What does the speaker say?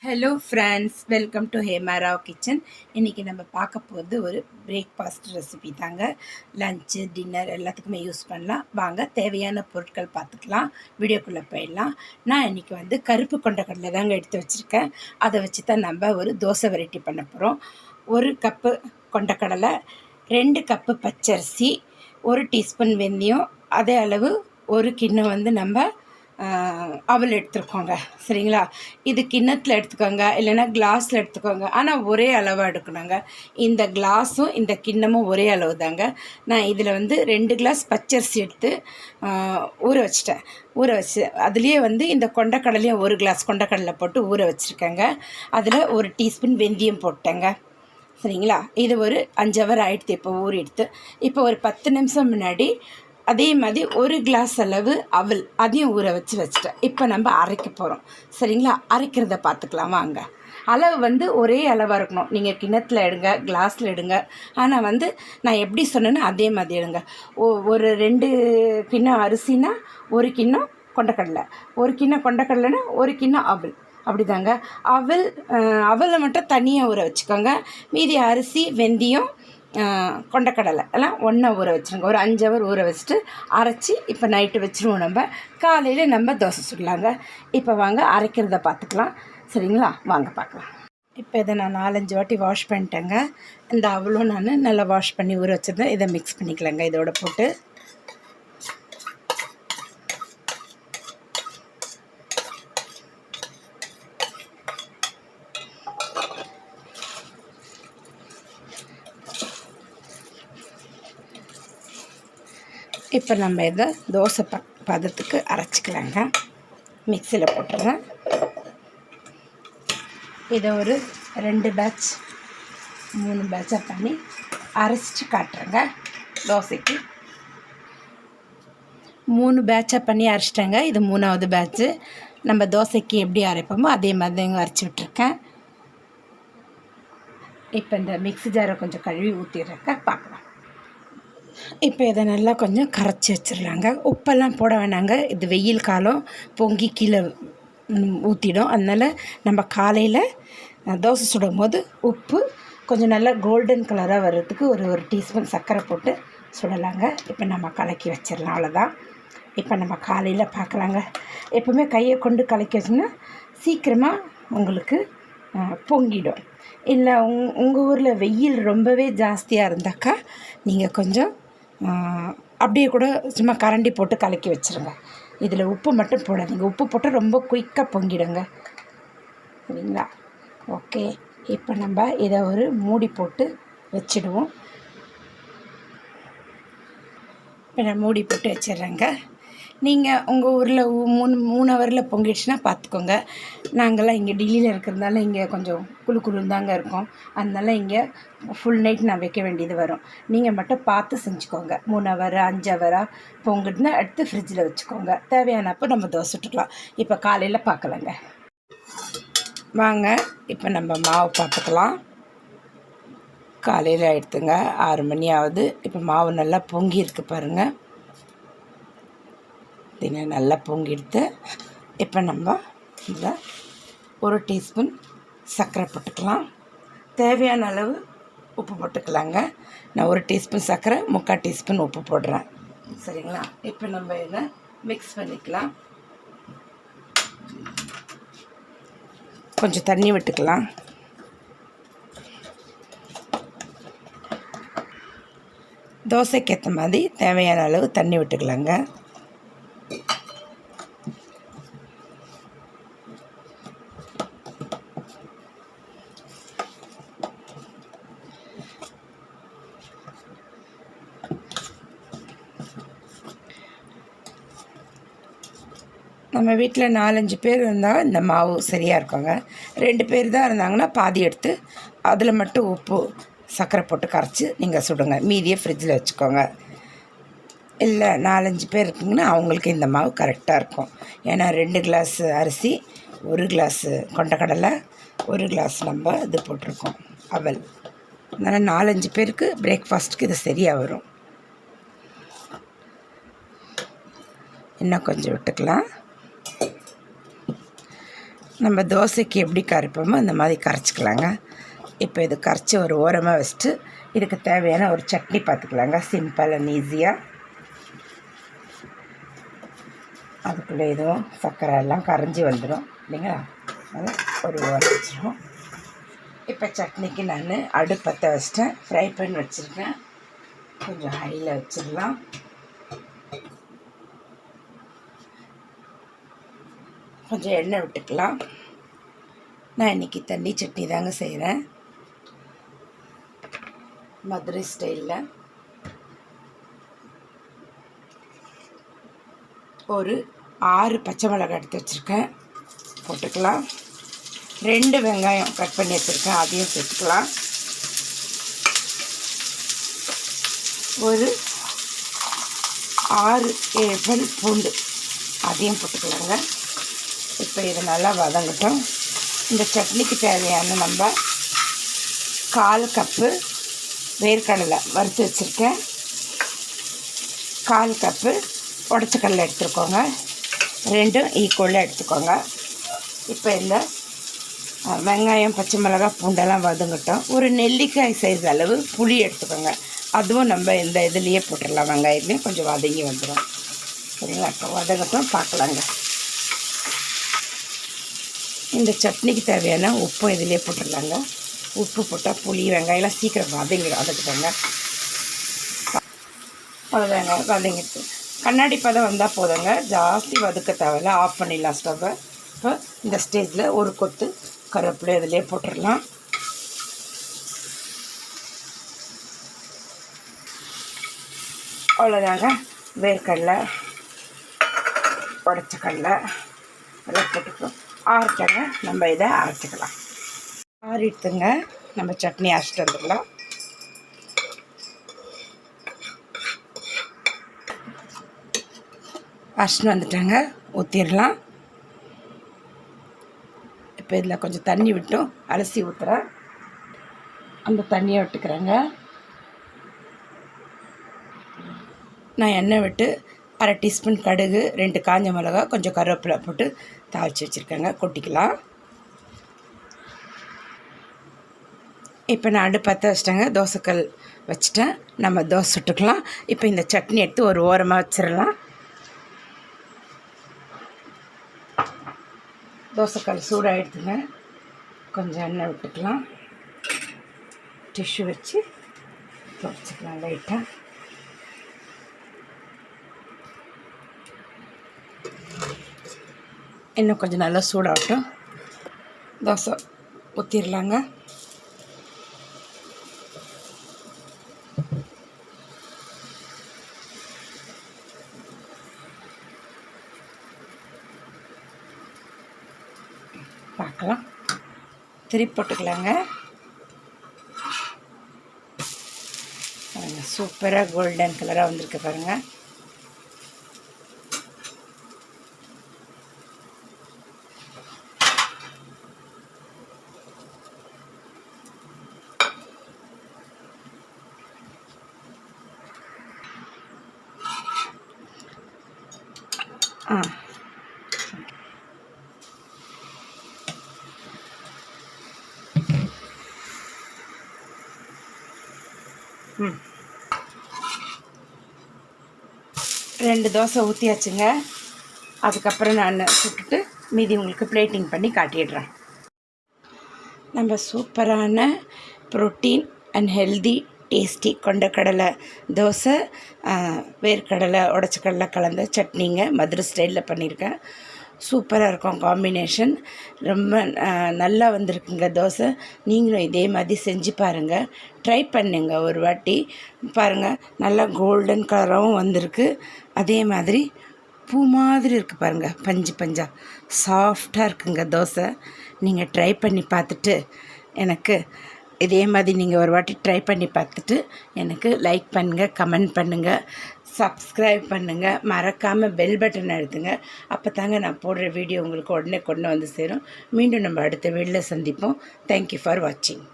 Hello friends, welcome to Hema Rao kitchen. இன்றைக்கி நம்ம பார்க்க போகிறது ஒரு பிரேக்ஃபாஸ்ட் ரெசிபி தாங்க. லஞ்சு, டின்னர் எல்லாத்துக்குமே யூஸ் பண்ணலாம். வாங்க தேவையான பொருட்கள் பார்த்துக்கலாம். வீடியோக்குள்ளே போயிடலாம். நான் இன்றைக்கி கருப்பு கொண்டக்கடலை தாங்க எடுத்து வச்சுருக்கேன். அதை வச்சு தான் நம்ம ஒரு தோசை வெரைட்டி பண்ண போகிறோம். 1 கப்பு கொண்டக்கடலை, 2 கப்பு பச்சரிசி, 1 டீஸ்பூன் வெந்தயம், அதே அளவு 1 கிண்ணம் நம்ம அவல் எடுத்துருக்கோங்க. சரிங்களா? இது கிண்ணத்தில் எடுத்துக்கோங்க, இல்லைன்னா கிளாஸில் எடுத்துக்கோங்க. ஆனால் ஒரே அளவாக எடுக்கணுங்க. இந்த கிளாஸும் இந்த கிண்ணமும் ஒரே அளவு தாங்க. நான் இதில் 2 கிளாஸ் பச்சரிசி எடுத்து ஊற வச்சிட்டேன். ஊற வச்சு அதுலேயே இந்த கொண்டக்கடலையும் 1 கிளாஸ் கொண்டக்கடலை போட்டு ஊற வச்சுருக்கேங்க. அதில் 1 டீஸ்பூன் வெந்தயம் போட்டேங்க. சரிங்களா? இது ஒரு 5 ஹவர் ஆகிடுது இப்போ ஊறிடுத்து. இப்போ ஒரு 10 நிமிஷம் முன்னாடி அதே மாதிரி 1 கிளாஸ் அளவு அவல் அதையும் ஊற வச்சுட்டேன். இப்போ நம்ம அரைக்க போகிறோம். சரிங்களா? அரைக்கிறத பார்த்துக்கலாம் வாங்க. அளவு ஒரே அளவாக இருக்கணும். நீங்கள் கிண்ணத்தில் எடுங்க, கிளாஸில் எடுங்க. ஆனால் நான் எப்படி சொன்னேன்னு அதே மாதிரி எடுங்க. ஒரு 2 கிண்ணம் அரிசினா 1 கிண்ணம் கொண்டக்கடலை, 1 கிண்ணம் கொண்டக்கடலைன்னா 1 கிண்ணம் அவல். அப்படி தாங்க. அவலை மட்டும் தனியாக ஊற வச்சுக்கோங்க. மீதி அரிசி, வெந்தயம், கொண்டக்கடலை எல்லாம் ஒன்றா ஊற வச்சுருங்க. ஒரு 5 ஹவர் ஊற வச்சுட்டு அரைச்சி இப்போ நைட்டு வச்சுருவோம். நம்ம காலையில் நம்ம தோசை சுடலாங்க. இப்போ வாங்க அரைக்கிறத பார்த்துக்கலாம். சரிங்களா? வாங்க பார்க்கலாம். இப்போ இதை நான் 4-5 வாட்டி வாஷ் பண்ணிட்டேங்க. இந்த அவளும் நான் நல்லா வாஷ் பண்ணி ஊற வச்சுருந்தேன். இதை மிக்ஸ் பண்ணிக்கலாங்க இதோட போட்டு. இப்போ நம்ம இதை தோசை பதத்துக்கு அரைச்சிக்கலாங்க. மிக்சியில் போட்டுறேன். இதை ஒரு 2 பேட்ச் 3 பேட்சாக பண்ணி அரைச்சிட்டு காட்டுறேங்க. தோசைக்கு 3 பேட்சாக பண்ணி அரைச்சிட்டேங்க. இது 3வது பேட்ச்சு. நம்ம தோசைக்கு எப்படி அரைப்போமோ அதே மாதிரி தாங்க அரைச்சி விட்டுருக்கேன். இப்போ இந்த மிக்ஸி ஜாரை கொஞ்சம் கழுவி ஊற்றிடுறேங்க. பார்க்கலாம். இப்போ இதை நல்லா கொஞ்சம் கரைச்சி வச்சிடலாங்க. உப்பெல்லாம் போட வேணாங்க. இது வெயில் காலம், பொங்கி கீழே ஊற்றிடும். அதனால் நம்ம காலையில் தோசை சுடும் போது உப்பு கொஞ்சம் நல்லா கோல்டன் கலராக வர்றதுக்கு ஒரு டீஸ்பூன் சர்க்கரை போட்டு சுடலாங்க. இப்போ நம்ம கலக்கி வச்சிடலாம். அவ்வளோதான். இப்போ நம்ம காலையில் பார்க்கலாங்க. எப்போவுமே கையை கொண்டு கலக்கி வச்சோம்னா சீக்கிரமாக உங்களுக்கு பொங்கிடும். இல்லை உங்கள் ஊரில் வெயில் ரொம்பவே ஜாஸ்தியாக இருந்தாக்கா நீங்கள் கொஞ்சம் அப்படியே கூட சும்மா கரண்டி போட்டு கலக்கி வச்சுருங்க. இதில் உப்பு மட்டும் போடாதீங்க. உப்பு போட்டால் ரொம்ப குயிக்காக பொங்கிடுங்க. சரிங்களா? ஓகே. இப்போ நம்ம இதை ஒரு மூடி போட்டு வச்சிடுவோம். இப்போ நான் மூடி போட்டு வச்சிடுறேங்க. நீங்கள் உங்கள் ஊரில் 3 ஹவரில் பொங்கிடுச்சுன்னா பார்த்துக்கோங்க. நாங்கள்லாம் இங்கே டெல்லியில் இருக்கிறதுனால இங்கே கொஞ்சம் குளுன்னு தாங்க இருக்கோம். அதனால இங்கே ஃபுல் நைட் நான் வைக்க வேண்டியது வரும். நீங்கள் மட்டும் பார்த்து செஞ்சுக்கோங்க. 3 ஹவர் 5 ஹவராக பொங்கிட்டுனா எடுத்து ஃப்ரிட்ஜில் வச்சுக்கோங்க. தேவையானப்போ நம்ம தோசை சுட்டுக்கலாம். இப்போ காலையில் பார்க்கலாங்க. வாங்க இப்போ நம்ம மாவு பார்த்துக்கலாம். காலையில் எடுத்துங்க. 6 மணி ஆகுது. இப்போ மாவு நல்லா பொங்கி இருக்கு பாருங்கள். இதை நல்லா பொங்கிடுத்து. இப்போ நம்ம இதில் 1 டீஸ்பூன் சர்க்கரை போட்டுக்கலாம். தேவையான அளவு உப்பு போட்டுக்கலாங்க. நான் 1 டீஸ்பூன் சர்க்கரை, 3/4 டீஸ்பூன் உப்பு போடுறேன். சரிங்களா? இப்போ நம்ம இதை மிக்ஸ் பண்ணிக்கலாம். கொஞ்சம் தண்ணி விட்டுக்கலாம். தோசைக்கு ஏற்ற மாதிரி தேவையான அளவு தண்ணி விட்டுக்கலாங்க. நம்ம வீட்டில் 4-5 பேர் இருந்தால் இந்த மாவு சரியாக இருக்குங்க. 2 பேர் தான் இருந்தாங்கன்னா பாதி எடுத்து அதில் மட்டும் உப்பு சர்க்கரை போட்டு கரைச்சி நீங்கள் சுடுங்க. மீதியை ஃப்ரிட்ஜில் வச்சுக்கோங்க. இல்லை 4-5 பேர் இருக்குங்கன்னா அவங்களுக்கு இந்த மாவு கரெக்டாக இருக்கும். ஏன்னா 2 கிளாஸ் அரிசி, 1 கிளாஸ் கொண்டக்கடலை, 1 கிளாஸ் நம்ம இது போட்டிருக்கோம் அவல். அதனால் 4-5 பேருக்கு பிரேக்ஃபாஸ்ட்டுக்கு இது சரியாக வரும். இன்னும் கொஞ்சம் விட்டுக்கலாம். நம்ம தோசைக்கு எப்படி கரைப்போமோ அந்த மாதிரி கரைச்சிக்கலாங்க. இப்போ இது கரைச்சி ஒரு ஓரமாக வச்சுட்டு இதுக்கு தேவையான ஒரு சட்னி பார்த்துக்கலாங்க. சிம்பிள் அண்ட் ஈஸியாக. அதுக்குள்ளே எதுவும் சர்க்கரை எல்லாம் கரைஞ்சி வந்துடும் இல்லைங்களா, அதை ஒரு ஓரம் வச்சிடும். இப்போ சட்னிக்கு நான் அடுப்பத்தை வச்சிட்டேன். ஃப்ரை பண்ணி வச்சுருக்கேன். கொஞ்சம் ஹையில் வச்சிடலாம். கொஞ்சம் எண்ணெய் விட்டுக்கலாம். நான் இன்றைக்கி தண்ணி சட்னி தாங்க செய்கிறேன், மதுரை ஸ்டைலில். ஒரு 6 பச்சை மிளகாய் எடுத்து வச்சுருக்கேன், போட்டுக்கலாம். 2 வெங்காயம் கட் பண்ணி வச்சுருக்கேன், அதையும் சேர்த்துக்கலாம். ஒரு 6-7 பல் பூண்டு, அதையும் போட்டுக்கலாங்க. இப்போ இதை நல்லா வதங்கட்டும். இந்த சட்னிக்கு தேவையான நம்ம 1/4 கப்பு வேர்க்கடலை வறுத்து வச்சுருக்கேன், 1/4 கப்பு உடச்சக்கடலை எடுத்துருக்கோங்க. 2 ஈக்குவலாக எடுத்துக்கோங்க. இப்போ இந்த வெங்காயம் பச்சை மிளகாய் பூண்டெல்லாம் வதங்கட்டும். ஒரு நெல்லிக்காய் சைஸ் அளவு புளி எடுத்துக்கோங்க, அதுவும் நம்ம இந்த இதுலேயே போட்டுடலாம். வெங்காயத்துலேயும் கொஞ்சம் வதங்கி வந்துடும் சரிங்களா. இப்போ வதங்கட்டும், பார்க்கலாங்க. இந்த சட்னிக்கு தேவையான உப்பும் இதிலே போட்டுடலாங்க. உப்பு போட்டால் புளி வெங்காயம்லாம் சீக்கிரம் வதங்கிடும். அதுக்குதாங்க அவ்வளோதாங்க. வதங்கிட்டு கண்ணாடி பதம் வந்தால் போதுங்க, ஜாஸ்தி வதக்க தேவையில்ல. ஆஃப் பண்ணிடலாம் ஸ்டவ்வை. இப்போ இந்த ஸ்டேஜில் ஒரு கொத்து கருவேப்பிலை இதிலே போட்டுடலாம். அவ்வளோதாங்க. வேர்க்கடலை உடச்ச கடலை எல்லாம் போட்டுக்கலாம். ஆறிட்டங்க, நம்ம இதை அரைச்சிக்கலாம். ஆறிட்டுங்க, நம்ம சட்னி அரைச்சிட்டு வந்துடலாம். அரைச்சிட்டு வந்துட்டாங்க, ஊற்றிடலாம். இப்போ இதில் கொஞ்சம் தண்ணி விட்டும் அலசி ஊற்றுறேன். அந்த தண்ணியை விட்டுக்கிறேங்க. நான் எண்ணெய் விட்டு 1/2 டீஸ்பூன் கடுகு, 2 காஞ்ச மிளகா, கொஞ்சம் கருவேப்பிலை போட்டு தாளித்து வச்சுருக்கேங்க, கொட்டிக்கலாம். இப்போ நான் அடுப்பத்தை வச்சிட்டேங்க, தோசைக்கல் வச்சுட்டேன். நம்ம தோசை சுட்டுக்கலாம். இப்போ இந்த சட்னி எடுத்து ஒரு ஓரமாக வச்சிடலாம். தோசைக்கல் சூடாகிடுதுங்க, கொஞ்சம் எண்ணெய் விட்டுக்கலாம். டிஷ்யூ வச்சு துடைச்சிக்கலாம் லைட்டாக. இன்னும் கொஞ்சம் நல்லா சூடாகட்டும். தோசை ஊற்றிடலாங்க. பார்க்கலாம், திருப்பி போட்டுக்கலாங்க. சூப்பராக கோல்டன் கலராக வந்திருக்கு பாருங்கள். ரெண்டு தோசை ஊற்றியாச்சுங்க. அதுக்கப்புறம் நான் சுட்டுட்டு மீதி உங்களுக்கு பிளேட்டிங் பண்ணி காட்டிடுறேன். நம்ம சூப்பரான ப்ரோட்டீன் அண்ட் ஹெல்தி டேஸ்டி கொண்டக்கடலை தோசை, வேர்க்கடலை உடச்சக்கடலை கலந்த சட்னிங்க, மதுரை ஸ்டைலில் பண்ணியிருக்கேன். சூப்பராக இருக்கும் காம்பினேஷன். ரொம்ப நல்லா வந்திருக்குங்க தோசை. நீங்களும் இதே மாதிரி செஞ்சு பாருங்கள், ட்ரை பண்ணுங்க ஒரு வாட்டி பாருங்கள். நல்லா கோல்டன் கலராகவும் வந்திருக்கு. அதே மாதிரி பூ மாதிரி இருக்குது பாருங்கள், பஞ்சு பஞ்சாக சாஃப்டாக இருக்குங்க தோசை. நீங்கள் ட்ரை பண்ணி பார்த்துட்டு எனக்கு இதே மாதிரி நீங்கள் ஒரு வாட்டி ட்ரை பண்ணி பார்த்துட்டு எனக்கு லைக் பண்ணுங்கள், கமெண்ட் பண்ணுங்கள், சப்ஸ்கிரைப் பண்ணுங்கள். மறக்காமல் பெல் பட்டன் அழுத்துங்க. அப்போ தாங்க நான் போடுற வீடியோ உங்களுக்கு உடனே கொண்டு வந்து சேரும். மீண்டும் நம்ம அடுத்த வீடியோவில் சந்திப்போம். தேங்க்யூ ஃபார் வாட்சிங்.